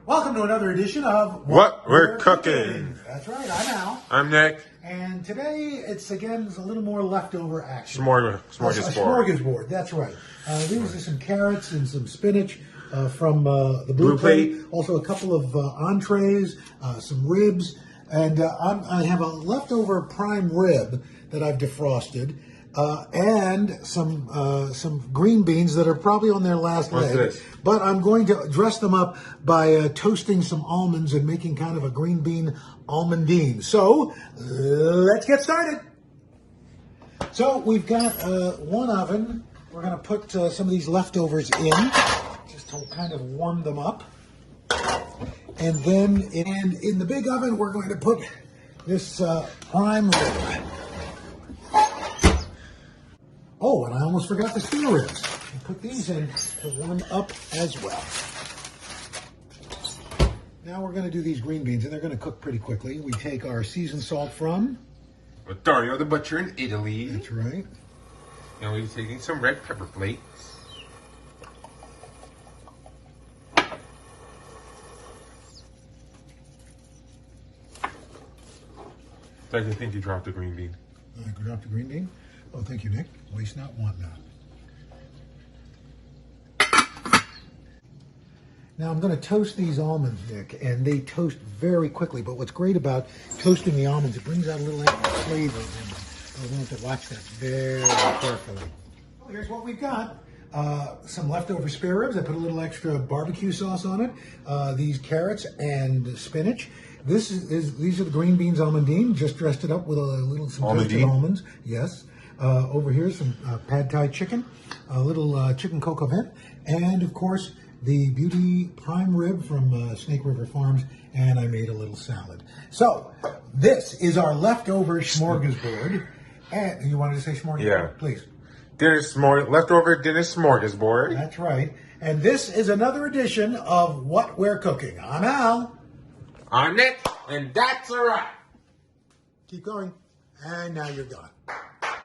Welcome to another edition of What We're Cooking. That's right, I'm Al. I'm Nick. And today, it's a little more leftover action. Smorgasbord. A smorgasbord, that's right. These are some carrots and some spinach from the Blue Plate. Also a couple of entrees, some ribs. And I have a leftover prime rib that I've defrosted. And some green beans that are probably on their last leg. This? But I'm going to dress them up by toasting some almonds and making kind of a green bean almondine. So let's get started. So we've got one oven. We're going to put some of these leftovers in, just to kind of warm them up. And then in the big oven, we're going to put this prime rib. Oh, and I almost forgot the spare ribs. I'll put these in to warm up as well. Now we're going to do these green beans, and they're going to cook pretty quickly. We take our seasoned salt from Dario the Butcher in Italy. That's right. And we're taking some red pepper flakes. I think you dropped the green bean. I dropped the green bean? Oh, thank you, Nick. Waste not, want not. Now I'm going to toast these almonds, Nick, and they toast very quickly. But what's great about toasting the almonds, it brings out a little extra flavor in them. So we're going to have to watch that very carefully. Well, here's what we've got. Some leftover spare ribs. I put a little extra barbecue sauce on it. These carrots and spinach. These are the green beans almondine. Just dressed it up with some toasted almonds. Yes. Over here, some pad thai chicken, a little chicken coq au vin, and of course the beauty prime rib from Snake River Farms, and I made a little salad. So this is our leftover smorgasbord. And you wanted to say smorgasbord? Yeah. Please. Leftover dinner smorgasbord. That's right. And this is another edition of What We're Cooking. I'm Al. I'm Nick, and that's a wrap. Keep going. And now you're done.